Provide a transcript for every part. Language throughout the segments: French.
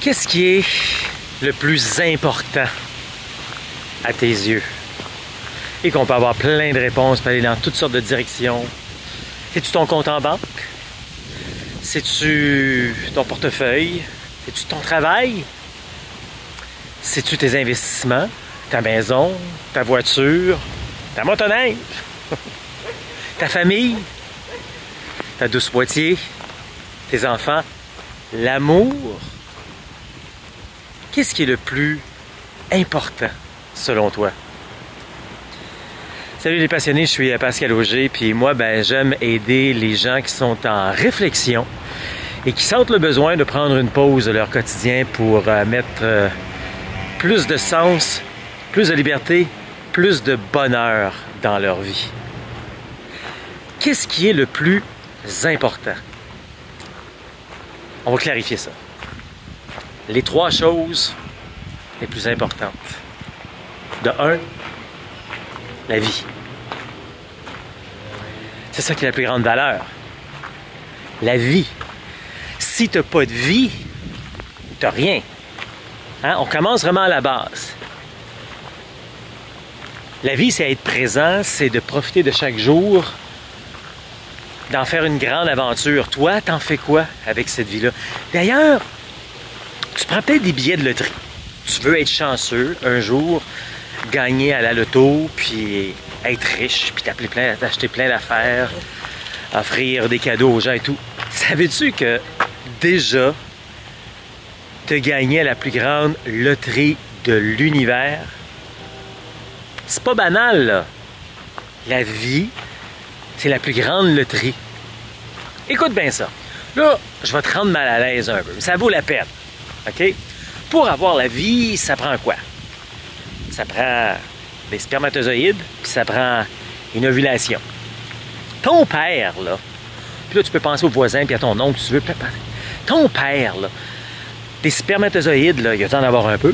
Qu'est-ce qui est le plus important à tes yeux? Et qu'on peut avoir plein de réponses, peut aller dans toutes sortes de directions. C'est-tu ton compte en banque? C'est-tu ton portefeuille? C'est-tu ton travail? C'est-tu tes investissements? Ta maison? Ta voiture? Ta motoneige? Ta famille? Ta douce moitié? Tes enfants? L'amour? Qu'est-ce qui est le plus important selon toi? Salut les passionnés, je suis Pascal Auger, puis moi, j'aime aider les gens qui sont en réflexion et qui sentent le besoin de prendre une pause de leur quotidien pour mettre plus de sens, plus de liberté, plus de bonheur dans leur vie. Qu'est-ce qui est le plus important? On va clarifier ça. Les 3 choses les plus importantes. De 1, la vie. C'est ça qui est la plus grande valeur. La vie. Si tu n'as pas de vie, tu n'as rien. Hein? On commence vraiment à la base. La vie, c'est être présent, c'est de profiter de chaque jour, d'en faire une grande aventure. Toi, t'en fais quoi avec cette vie-là? D'ailleurs, tu prends peut-être des billets de loterie. Tu veux être chanceux un jour, gagner à la loto, puis être riche, puis t'acheter plein d'affaires, offrir des cadeaux aux gens et tout. Savais-tu que déjà, t'as gagné à la plus grande loterie de l'univers? C'est pas banal, là. La vie, c'est la plus grande loterie. Écoute bien ça. Là, je vais te rendre mal à l'aise un peu. Mais ça vaut la peine. OK? Pour avoir la vie, ça prend quoi? Ça prend des spermatozoïdes, puis ça prend une ovulation. Ton père, là, puis là, tu peux penser au voisin, puis à ton oncle, si tu veux. Ton père, là, des spermatozoïdes, là, il a dû en avoir un peu.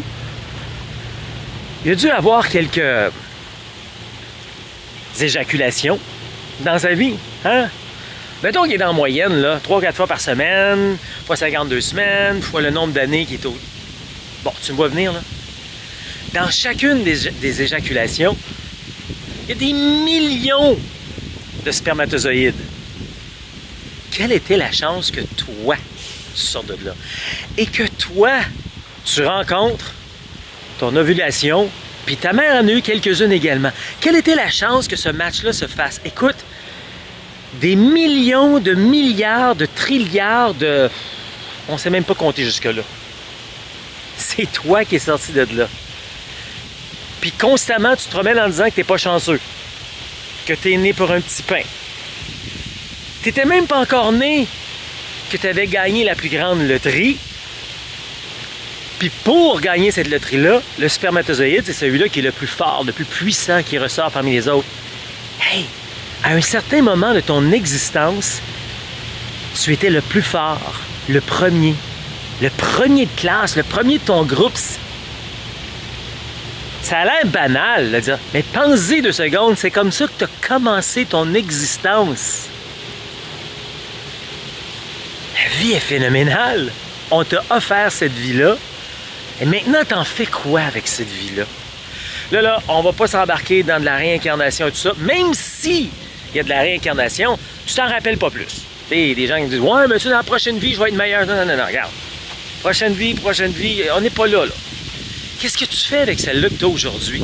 Il a dû avoir quelques éjaculations dans sa vie, hein? Mettons qu'il est en moyenne, là, 3-4 fois par semaine, fois 52 semaines, fois le nombre d'années qui est au... Bon, tu me vois venir, là? Dans chacune des éjaculations, il y a des millions de spermatozoïdes. Quelle était la chance que toi, tu sortes de là? Et que toi, tu rencontres ton ovulation, puis ta mère en a eu quelques-unes également. Quelle était la chance que ce match-là se fasse? Écoute, des millions, de milliards, de trilliards de... On ne sait même pas compter jusque-là. C'est toi qui es sorti de là. Puis constamment, tu te remets en disant que tu n'es pas chanceux. Que tu es né pour un petit pain. Tu n'étais même pas encore né que tu avais gagné la plus grande loterie. Puis pour gagner cette loterie-là, le spermatozoïde, c'est celui-là qui est le plus fort, le plus puissant, qui ressort parmi les autres. Hey! À un certain moment de ton existence, tu étais le plus fort, le premier de classe, le premier de ton groupe. Ça a l'air banal de dire, mais pense-y 2 secondes, c'est comme ça que tu as commencé ton existence. La vie est phénoménale. On t'a offert cette vie-là. Et maintenant, t'en fais quoi avec cette vie-là? Là, on va pas s'embarquer dans de la réincarnation et tout ça, même si il y a de la réincarnation, tu t'en rappelles pas plus. T'sais, des gens qui disent « Ouais, mais tu sais, dans la prochaine vie, je vais être meilleur. » Non, regarde. Prochaine vie, on n'est pas là. Qu'est-ce que tu fais avec celle-là que tu as aujourd'hui?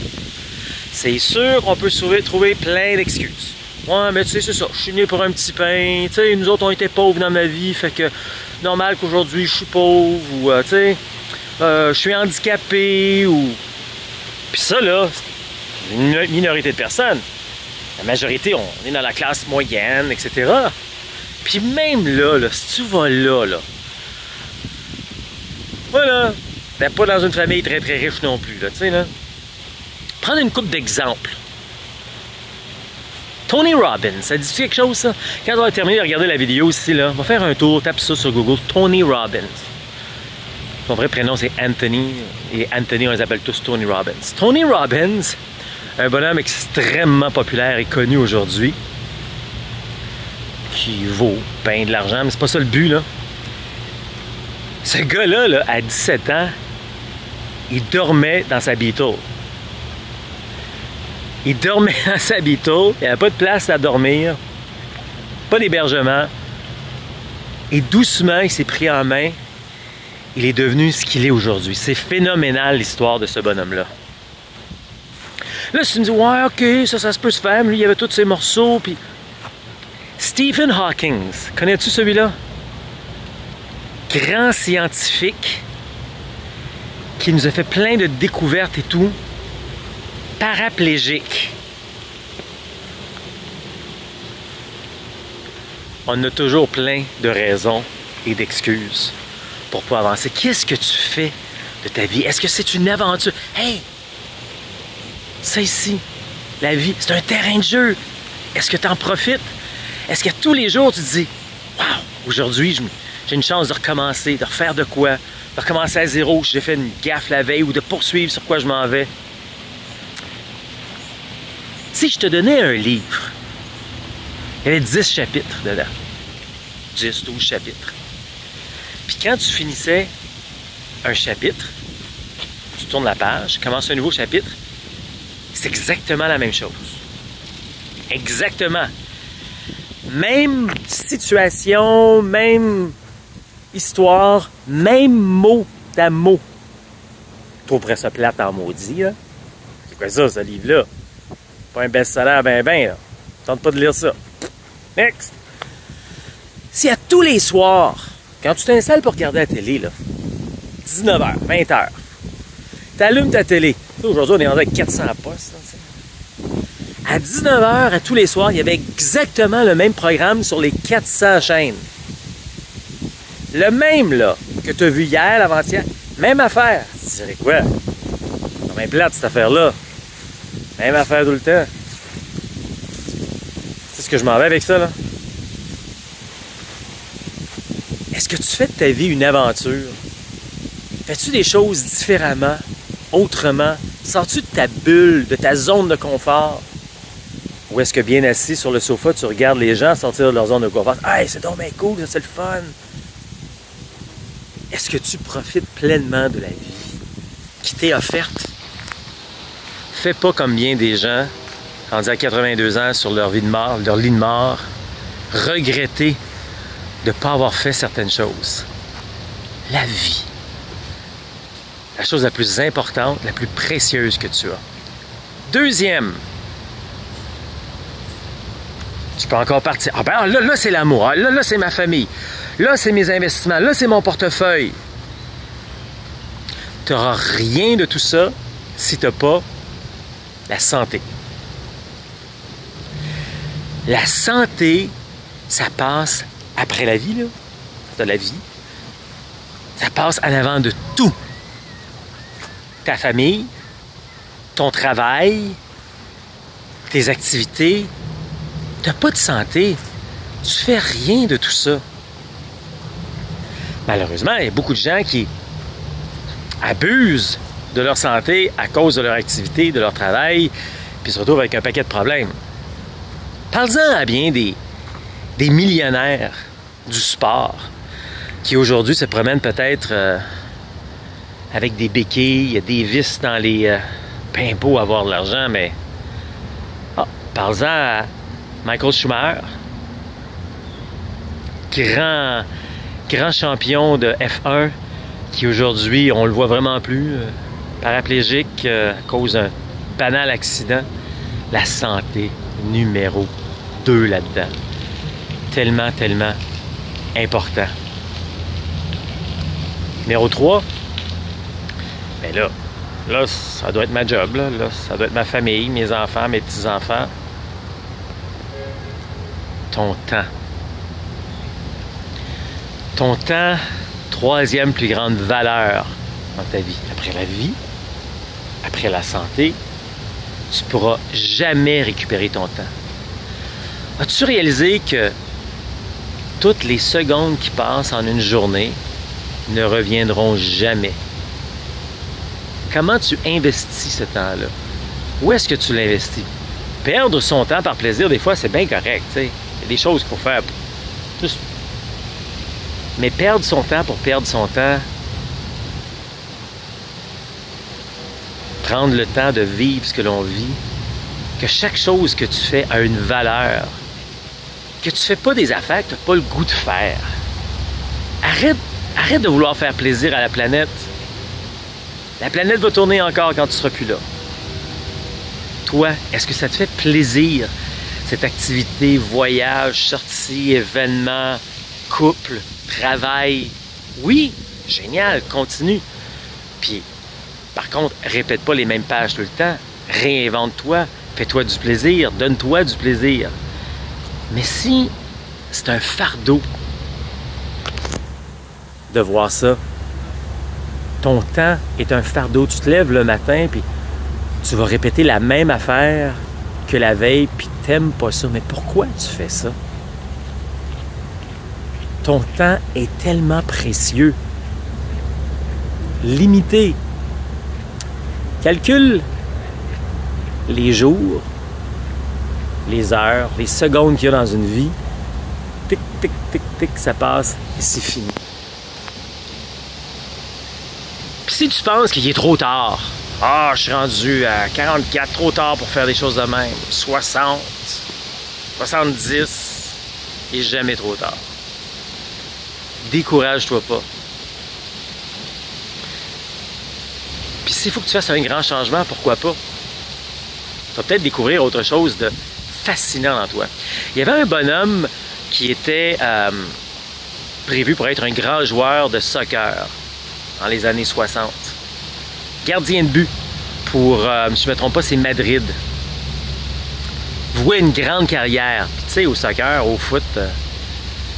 C'est sûr qu'on peut trouver plein d'excuses. Ouais, mais tu sais, c'est ça. Je suis né pour un petit pain. Tu sais, nous autres, on était pauvres dans ma vie. Fait que normal qu'aujourd'hui, je suis pauvre. Ou, tu sais, je suis handicapé. Ou... Puis ça, là, c'est une minorité de personnes. La majorité, on est dans la classe moyenne, etc. Puis même là, si tu vas là, voilà, t'es pas dans une famille très très riche non plus, là, tu sais, là. Prendre une couple d'exemples. Tony Robbins, ça dit quelque chose, ça? Quand on va terminer de regarder la vidéo ici, là, on va faire un tour, tape ça sur Google, Tony Robbins. Son vrai prénom, c'est Anthony, et Anthony, on les appelle tous Tony Robbins. Tony Robbins, un bonhomme extrêmement populaire et connu aujourd'hui, qui vaut bien de l'argent, mais c'est pas ça le but, là. Ce gars-là, là, à 17 ans, il dormait dans sa Beetle. Il dormait dans sa Beetle, il n'y avait pas de place à dormir, pas d'hébergement. Et doucement, il s'est pris en main. Il est devenu ce qu'il est aujourd'hui. C'est phénoménal, l'histoire de ce bonhomme-là. Là, si tu me dis, ouais, OK, ça se peut se faire, mais lui, il avait tous ses morceaux, puis... Stephen Hawking, connais-tu celui-là? Grand scientifique qui nous a fait plein de découvertes et tout. Paraplégique. On a toujours plein de raisons et d'excuses pour pas avancer. Qu'est-ce que tu fais de ta vie? Est-ce que c'est une aventure? Hey! Ça ici, la vie, c'est un terrain de jeu. Est-ce que tu en profites? Est-ce que tous les jours tu te dis, wow, aujourd'hui j'ai une chance de recommencer, de refaire de quoi, de recommencer à zéro, j'ai fait une gaffe la veille ou de poursuivre sur quoi je m'en vais? Si je te donnais un livre, il y avait 10 chapitres dedans. 10, 12 chapitres. Puis quand tu finissais un chapitre, tu tournes la page, commences un nouveau chapitre, c'est exactement la même chose. Exactement. Même situation, même histoire, même mot à mot. Je trouverais ça plate en maudit, là. C'est quoi ça, ce livre-là? Pas un best-seller là. Tente pas de lire ça. Next! Si à tous les soirs, quand tu t'installes pour regarder la télé, là, 19h, 20h, t'allumes ta télé. Aujourd'hui, on est rendu avec 400 postes. Là, à 19h, à tous les soirs, il y avait exactement le même programme sur les 400 chaînes. Le même, là, que tu as vu hier, l'avant-hier. Même affaire. Tu dirais quoi? C'est même plate, cette affaire-là. Même affaire tout le temps. C'est ce que je m'en vais avec ça, là. Est-ce que tu fais de ta vie une aventure? Fais-tu des choses différemment, autrement? Sors-tu de ta bulle, de ta zone de confort? Ou est-ce que bien assis sur le sofa, tu regardes les gens sortir de leur zone de confort? Hey, c'est donc bien cool, c'est le fun! Est-ce que tu profites pleinement de la vie qui t'est offerte? Fais pas comme bien des gens, rendus à 82 ans sur leur vie de mort, leur lit de mort, regretter de ne pas avoir fait certaines choses. La vie. La chose la plus importante, la plus précieuse que tu as. Deuxième, tu peux encore partir. Ah ben là c'est l'amour. Là, c'est ma famille. Là, c'est mes investissements. Là, c'est mon portefeuille. Tu n'auras rien de tout ça si tu n'as pas la santé. La santé, ça passe après la vie, là. De la vie. Ça passe en avant de tout. Ta famille, ton travail, tes activités. Tu n'as pas de santé. Tu fais rien de tout ça. Malheureusement, il y a beaucoup de gens qui abusent de leur santé à cause de leur activité, de leur travail, puis se retrouvent avec un paquet de problèmes. Parle-en à bien des millionnaires du sport qui aujourd'hui se promènent peut-être avec des béquilles, des vis dans les pimpos à avoir de l'argent, mais parle-en à Michael Schumacher, grand champion de F1 qui aujourd'hui, on le voit vraiment plus, paraplégique à cause d'un banal accident. La santé, numéro 2 là-dedans. Tellement, tellement important. Numéro 3, ben là, ça doit être ma job, là, ça doit être ma famille, mes enfants, mes petits-enfants. Ton temps. Ton temps, troisième plus grande valeur dans ta vie. Après la vie, après la santé, tu ne pourras jamais récupérer ton temps. As-tu réalisé que toutes les secondes qui passent en une journée ne reviendront jamais? Comment tu investis ce temps-là? Où est-ce que tu l'investis? Perdre son temps par plaisir, des fois, c'est bien correct. T'sais. Il y a des choses qu'il faut faire. Juste Mais perdre son temps pour perdre son temps, prendre le temps de vivre ce que l'on vit, que chaque chose que tu fais a une valeur, que tu fais pas des affaires que tu n'as pas le goût de faire. Arrête de vouloir faire plaisir à la planète. La planète va tourner encore quand tu seras plus là. Toi, est-ce que ça te fait plaisir, cette activité, voyage, sortie, événement, couple, travail? Oui, génial, continue. Puis, par contre, répète pas les mêmes pages tout le temps. Réinvente-toi, fais-toi du plaisir, donne-toi du plaisir. Mais si c'est un fardeau de voir ça, ton temps est un fardeau. Tu te lèves le matin, puis tu vas répéter la même affaire que la veille, puis t'aimes pas ça. Mais pourquoi tu fais ça? Ton temps est tellement précieux, limité. Calcule les jours, les heures, les secondes qu'il y a dans une vie. Tic, tic, tic, tic, ça passe et c'est fini. Puis si tu penses qu'il est trop tard, je suis rendu à 44, trop tard pour faire des choses de même, 60, 70, il n'est jamais trop tard. Décourage-toi pas. Puis s'il faut que tu fasses un grand changement, pourquoi pas? Tu vas peut-être découvrir autre chose de fascinant en toi. Il y avait un bonhomme qui était prévu pour être un grand joueur de soccer dans les années 60. Gardien de but pour, si je ne me trompe pas, c'est Madrid. Vouait une grande carrière. Puis tu sais, au soccer, au foot,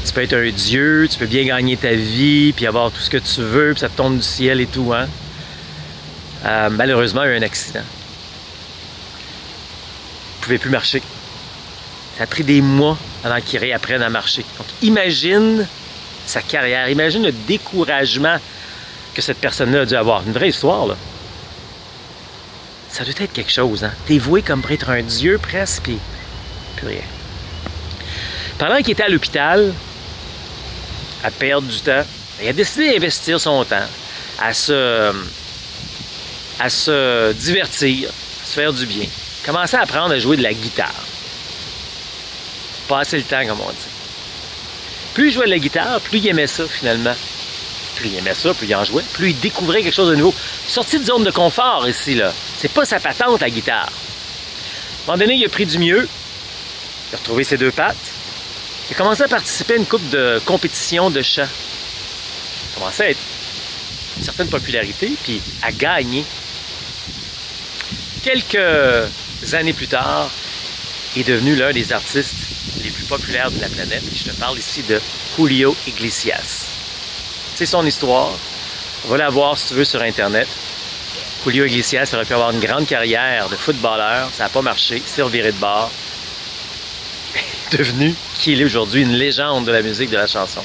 tu peux être un dieu, tu peux bien gagner ta vie, puis avoir tout ce que tu veux, puis ça te tombe du ciel et tout, hein? Malheureusement, il y a eu un accident. Il ne pouvait plus marcher. Ça a pris des mois avant qu'il réapprenne à marcher. Donc, imagine sa carrière, imagine le découragement que cette personne-là a dû avoir. Une vraie histoire, là. Ça doit être quelque chose, hein? T'es voué comme pour être un dieu presque, puis plus rien. Pendant qu'il était à l'hôpital, à perdre du temps, il a décidé d'investir son temps à se divertir, à se faire du bien. Commencer à apprendre à jouer de la guitare. Passer le temps, comme on dit. Plus il jouait de la guitare, plus il aimait ça, finalement. Plus il aimait ça, plus il en jouait, plus il découvrait quelque chose de nouveau. Sorti de zone de confort, ici, là. C'est pas sa patente, la guitare. À un moment donné, il a pris du mieux. Il a retrouvé ses deux pattes. Il a commencé à participer à une couple de compétitions de chant. Il a commencé à être une certaine popularité, puis à gagner. Quelques années plus tard, il est devenu l'un des artistes les plus populaires de la planète. Je te parle ici de Julio Iglesias. C'est son histoire. Va la voir si tu veux sur Internet. Julio Iglesias aurait pu avoir une grande carrière de footballeur. Ça n'a pas marché. Il s'est reviré de bord. Il est devenu qui il est aujourd'hui, une légende de la musique, de la chanson.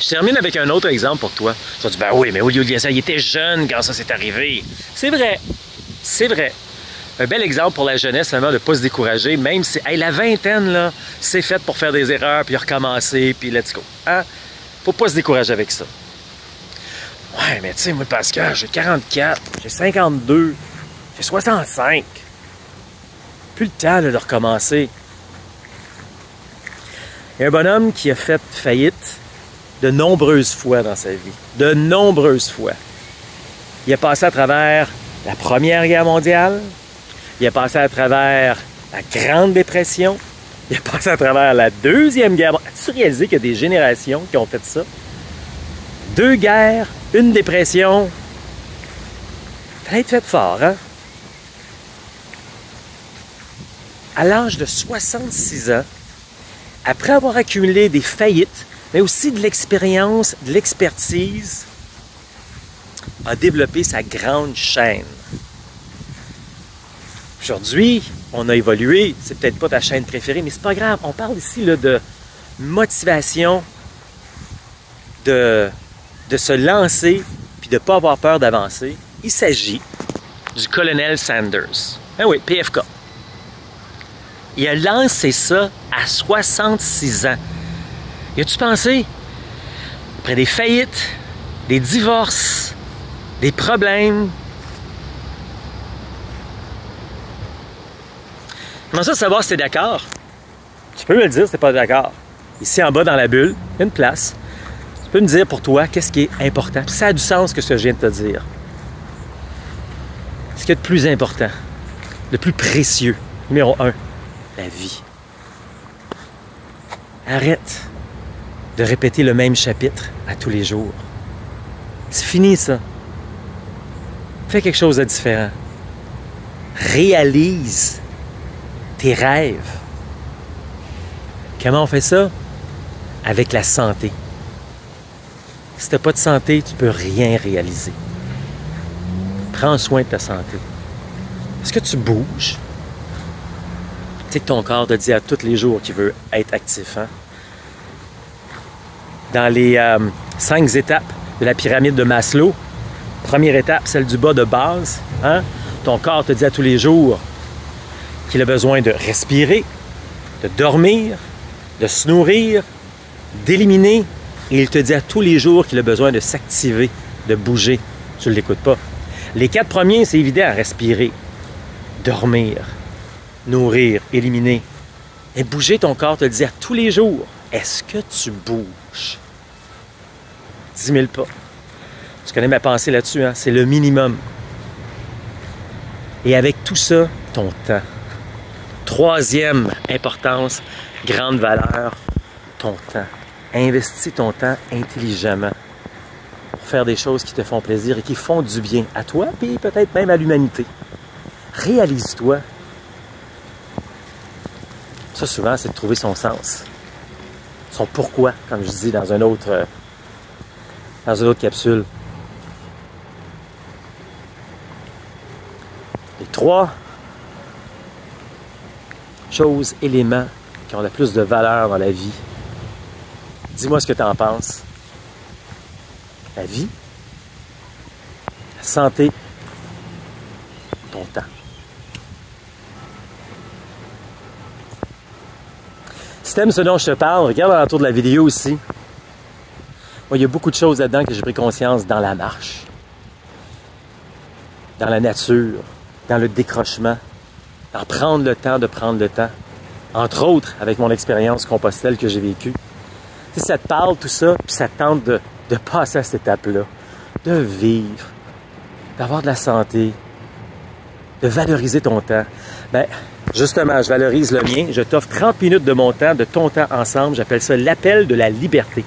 Je termine avec un autre exemple pour toi. Tu vas dire, ben oui, mais Julio Iglesias, il était jeune quand ça s'est arrivé. C'est vrai. C'est vrai. Un bel exemple pour la jeunesse, vraiment, de ne pas se décourager, même si hey, la vingtaine, là, c'est fait pour faire des erreurs, puis recommencer, puis let's go. Hein? Faut pas se décourager avec ça. Ouais, mais tu sais, moi, Pascal, j'ai 44, j'ai 52, j'ai 65. Plus le temps là, de recommencer. Il y a un bonhomme qui a fait faillite de nombreuses fois dans sa vie. De nombreuses fois. Il a passé à travers la Première Guerre mondiale. Il a passé à travers la Grande Dépression. Il a passé à travers la Deuxième Guerre mondiale. As-tu réalisé qu'il y a des générations qui ont fait ça? 2 guerres, 1 dépression. Ça a été fait fort, hein? À l'âge de 66 ans, après avoir accumulé des faillites, mais aussi de l'expérience, de l'expertise, a développé sa grande chaîne. Aujourd'hui, on a évolué, c'est peut-être pas ta chaîne préférée, mais c'est pas grave. On parle ici là, de motivation, de se lancer, puis de ne pas avoir peur d'avancer. Il s'agit du colonel Sanders. Ah oui, PFK. Il a lancé ça à 66 ans. Y as-tu pensé? après des faillites, des divorces, des problèmes. Comment ça savoir si tu es d'accord? Tu peux me le dire si tu n'es pas d'accord. Ici en bas dans la bulle, il y a une place. Tu peux me dire pour toi qu'est-ce qui est important. Puis ça a du sens que ce que je viens de te dire. Ce qu'il y a de plus important, le plus précieux, numéro 1, la vie. Arrête de répéter le même chapitre à tous les jours. C'est fini ça. Fais quelque chose de différent. Réalise tes rêves. Comment on fait ça? Avec la santé. Si tu n'as pas de santé, tu ne peux rien réaliser. Prends soin de ta santé. Est-ce que tu bouges? Tu sais que ton corps te dit à tous les jours qu'il veut être actif. Hein? Dans les 5 étapes de la pyramide de Maslow, première étape, celle du bas de base, hein? Ton corps te dit à tous les jours qu'il a besoin de respirer, de dormir, de se nourrir, d'éliminer, et il te dit à tous les jours qu'il a besoin de s'activer, de bouger. Tu ne l'écoutes pas. Les 4 premiers, c'est évident, respirer, dormir, nourrir, éliminer. Et bouger, ton corps te le dit à tous les jours. Est-ce que tu bouges? 10 000 pas. Tu connais ma pensée là-dessus, hein? C'est le minimum. Et avec tout ça, ton temps. 3e importance, grande valeur, ton temps. Investis ton temps intelligemment pour faire des choses qui te font plaisir et qui font du bien à toi et peut-être même à l'humanité. Réalise-toi. Ça, souvent, c'est de trouver son sens. Son pourquoi, comme je dis dans une autre capsule. Les 3 choses, éléments qui ont le plus de valeur dans la vie. Dis-moi ce que tu en penses. La vie, la santé, ton temps. Si tu aimes ce dont je te parle, regarde alentour de la vidéo aussi. Moi, il y a beaucoup de choses là-dedans que j'ai pris conscience dans la marche, dans la nature, dans le décrochement, dans prendre le temps de prendre le temps. Entre autres, avec mon expérience Compostelle que j'ai vécue. Si ça te parle, tout ça, puis ça te tente de passer à cette étape-là, de vivre, d'avoir de la santé, de valoriser ton temps, bien, justement, je valorise le mien. Je t'offre 30 minutes de mon temps, de ton temps ensemble. J'appelle ça l'appel de la liberté.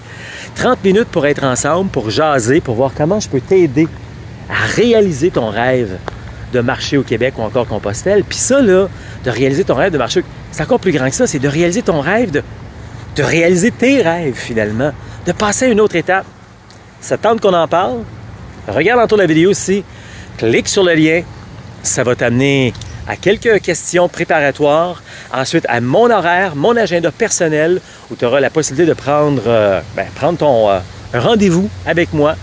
30 minutes pour être ensemble, pour jaser, pour voir comment je peux t'aider à réaliser ton rêve de marcher au Québec ou encore Compostelle. Puis ça, là, de réaliser ton rêve de marcher, c'est encore plus grand que ça. C'est de réaliser ton rêve, de réaliser tes rêves, finalement. De passer à une autre étape. Ça te tente qu'on en parle? Regarde autour de la vidéo ici. Clique sur le lien. Ça va t'amener à quelques questions préparatoires. Ensuite, à mon horaire, mon agenda personnel, où tu auras la possibilité de prendre un rendez-vous avec moi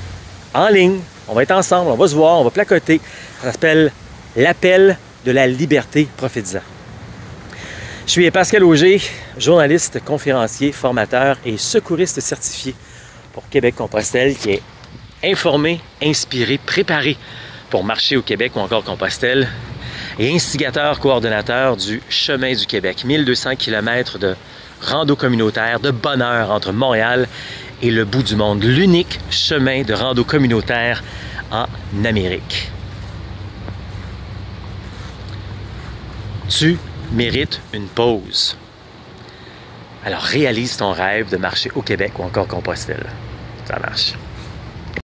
en ligne. On va être ensemble, on va se voir, on va placoter. Ça s'appelle l'appel de la liberté. Profites-en. Je suis Pascal Auger, journaliste, conférencier, formateur et secouriste certifié pour Québec-Compostelle, qui est informé, inspiré, préparé pour marcher au Québec ou encore Compostelle, et instigateur, coordonnateur du Chemin du Québec, 1200 km de rando communautaire, de bonheur entre Montréal et le bout du monde, l'unique chemin de rando communautaire en Amérique. Tu mérites une pause. Alors réalise ton rêve de marcher au Québec ou encore Compostelle. Ça marche.